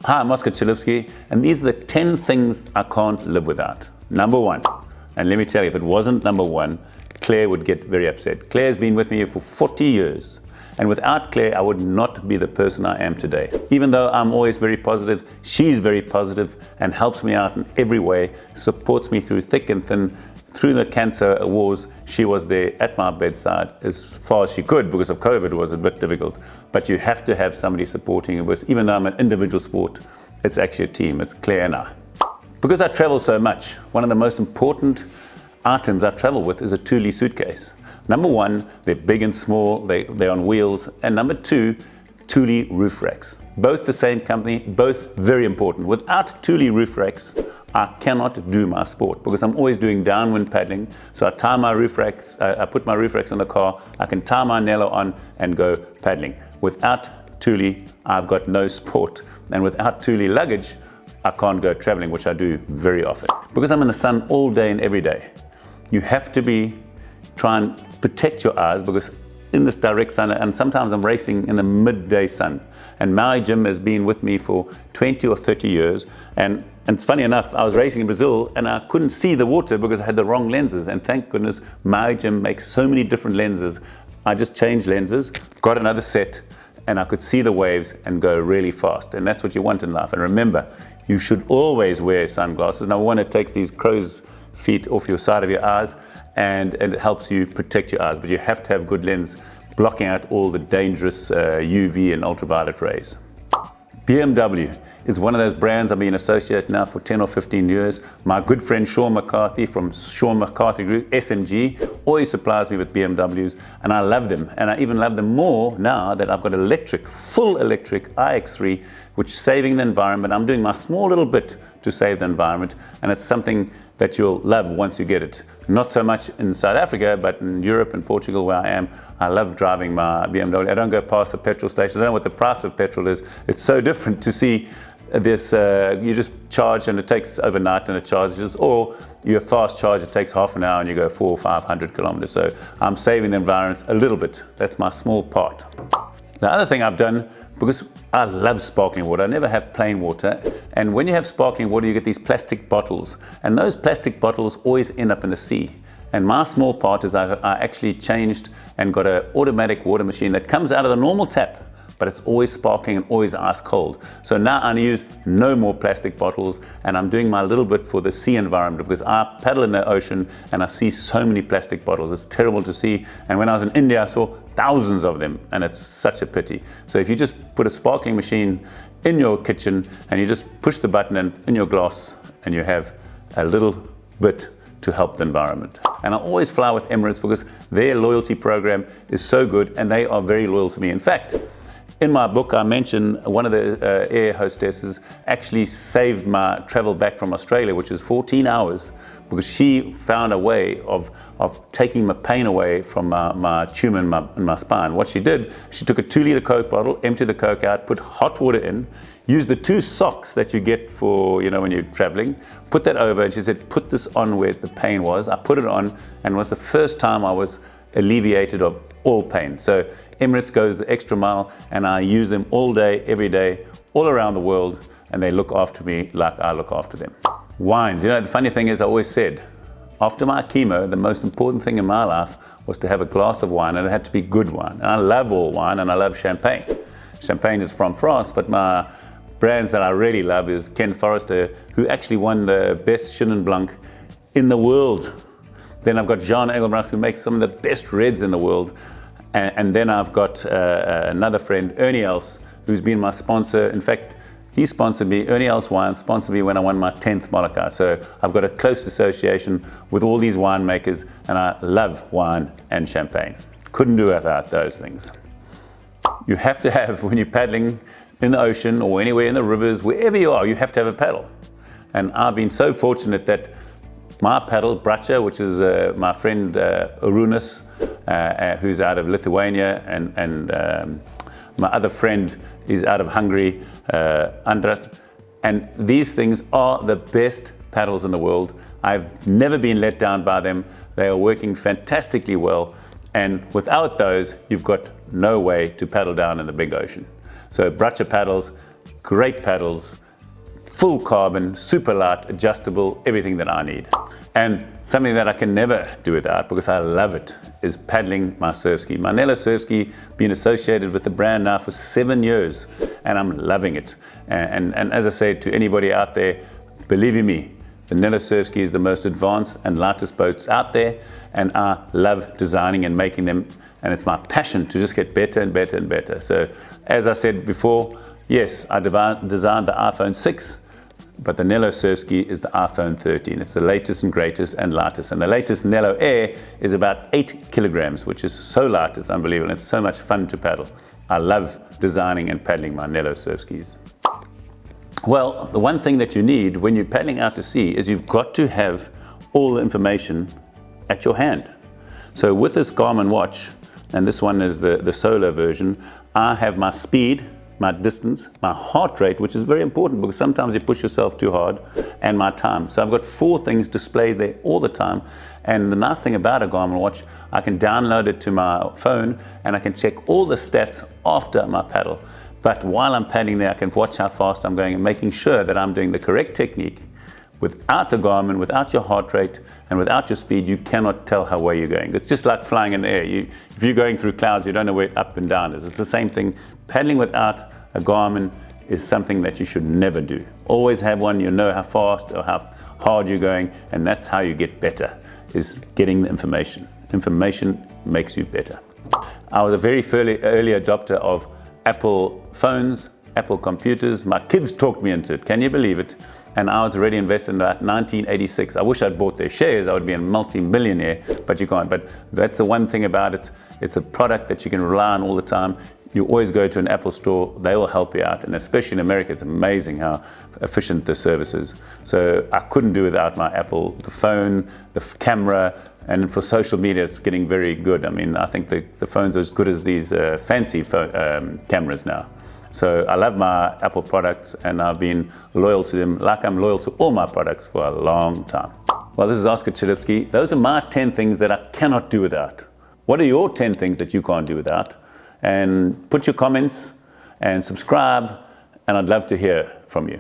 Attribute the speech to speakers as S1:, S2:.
S1: Hi, I'm Chalupsky, and these are the 10 things I can't live without. Number one, and let me tell you, if it wasn't number one, Claire would get very upset. Claire's been with me for 40 years, and without Claire, I would not be the person I am today. Even though I'm always very positive, she's very positive and helps me out in every way, supports me through thick and thin. Through the cancer wars, she was there at my bedside as far as she could. Because of COVID, it was a bit difficult. But you have to have somebody supporting you. Even though I'm an individual sport, it's actually a team. It's Claire and I. Because I travel so much, one of the most important items I travel with is a Thule suitcase. Number one, they're big and small, they're on wheels. And number two, Thule roof racks. Both the same company, both very important. Without Thule roof racks, I cannot do my sport because I'm always doing downwind paddling. So I tie my roof racks, I put my roof racks in the car, I can tie my Nello on and go paddling. Without Thule, I've got no sport. And without Thule luggage, I can't go traveling, which I do very often. Because I'm in the sun all day and every day, you have to try and protect your eyes because in this direct sun, and sometimes I'm racing in the midday sun. And Maui Jim has been with me for 20 or 30 years. And it's funny enough, I was racing in Brazil and I couldn't see the water because I had the wrong lenses. And thank goodness, Maui Jim makes so many different lenses. I just changed lenses, got another set, and I could see the waves and go really fast. And that's what you want in life. And remember, you should always wear sunglasses. Number one, it takes these crow's feet off your side of your eyes and it helps you protect your eyes. But you have to have good lens blocking out all the dangerous UV and ultraviolet rays. BMW is one of those brands I've been associated now for 10 or 15 years. My good friend Sean McCarthy from Sean McCarthy Group, SMG, always supplies me with BMWs, and I love them. And I even love them more now that I've got electric, full electric iX3, which is saving the environment. I'm doing my small little bit to save the environment, and it's something that you'll love once you get it. Not so much in South Africa, but in Europe and Portugal where I am, I love driving my BMW. I don't go past a petrol station. I don't know what the price of petrol is. It's so different to see this, you just charge and it takes overnight and it charges, or you're a fast charge, it takes half an hour and you go 400 or 500 kilometers. So I'm saving the environment a little bit. That's my small part. The other thing I've done, because I love sparkling water, I never have plain water. And when you have sparkling water, you get these plastic bottles. And those plastic bottles always end up in the sea. And my small part is I actually changed and got an automatic water machine that comes out of the normal tap, but it's always sparkling and always ice cold. So now I use no more plastic bottles, and I'm doing my little bit for the sea environment because I paddle in the ocean and I see so many plastic bottles. It's terrible to see. And when I was in India, I saw thousands of them, and it's such a pity. So if you just put a sparkling machine in your kitchen and you just push the button in your glass, and you have a little bit to help the environment. And I always fly with Emirates because their loyalty program is so good and they are very loyal to me. In fact, in my book, I mentioned one of the air hostesses actually saved my travel back from Australia, which is 14 hours, because she found a way of taking my pain away from my tumor in my spine. What she did, she took a 2-liter Coke bottle, emptied the Coke out, put hot water in, used the 2 socks that you get for, when you're traveling, put that over, and she said, put this on where the pain was. I put it on, and it was the first time I was alleviated of all pain. So Emirates goes the extra mile, and I use them all day, every day, all around the world, and they look after me like I look after them. Wines. The funny thing is, I always said, after my chemo, the most important thing in my life was to have a glass of wine, and it had to be good wine. And I love all wine, and I love champagne. Champagne is from France, but my brands that I really love is Ken Forrester, who actually won the best Chenin Blanc in the world. Then I've got Jean Engelbrecht, who makes some of the best reds in the world. And then I've got another friend, Ernie Els, who's been my sponsor. In fact, he sponsored me, Ernie Els Wine sponsored me when I won my 10th Molokai. So I've got a close association with all these winemakers, and I love wine and champagne. Couldn't do without those things. You have to have, when you're paddling in the ocean or anywhere in the rivers, wherever you are, you have to have a paddle. And I've been so fortunate that my paddle, Bracha, which is my friend Arūnas, who's out of Lithuania, and my other friend is out of Hungary, Andras. And these things are the best paddles in the world. I've never been let down by them. They are working fantastically well. And without those, you've got no way to paddle down in the big ocean. So Bracha paddles, great paddles, full carbon, super light, adjustable, everything that I need. And something that I can never do without, because I love it, is paddling my surfski. My Nelo surfski, been associated with the brand now for 7 years, and I'm loving it. And as I say to anybody out there, believe in me, the Nelo surfski is the most advanced and lightest boats out there, and I love designing and making them, and it's my passion to just get better and better and better. So as I said before, yes, I designed the iPhone 6, but the Nelo surfski is the iPhone 13. It's the latest and greatest and lightest. And the latest Nelo Air is about 8 kilograms, which is so light, it's unbelievable. And it's so much fun to paddle. I love designing and paddling my Nelo surfskis. Well, the one thing that you need when you're paddling out to sea is you've got to have all the information at your hand. So with this Garmin watch, and this one is the Solar version, I have my speed, my distance, my heart rate, which is very important because sometimes you push yourself too hard, and my time. So I've got 4 things displayed there all the time. And the nice thing about a Garmin watch, I can download it to my phone and I can check all the stats after my paddle. But while I'm paddling there, I can watch how fast I'm going and making sure that I'm doing the correct technique. Without a Garmin, without your heart rate, and without your speed, you cannot tell how well you're going. It's just like flying in the air. If you're going through clouds, you don't know where up and down is. It's the same thing. Paddling without a Garmin is something that you should never do. Always have one, you know how fast or how hard you're going, and that's how you get better, is getting the information. Information makes you better. I was a very early adopter of Apple phones, Apple computers. My kids talked me into it. Can you believe it? And I was already invested in about 1986. I wish I'd bought their shares. I would be a multi-millionaire, but you can't. But that's the one thing about it. It's a product that you can rely on all the time. You always go to an Apple store, they will help you out. And especially in America, it's amazing how efficient the service is. So I couldn't do without my Apple, the phone, the camera, and for social media, it's getting very good. I mean, I think the phones are as good as these fancy cameras now. So I love my Apple products, and I've been loyal to them like I'm loyal to all my products for a long time. Well, this is Oscar Chalupsky. Those are my 10 things that I cannot do without. What are your 10 things that you can't do without? And put your comments and subscribe, and I'd love to hear from you.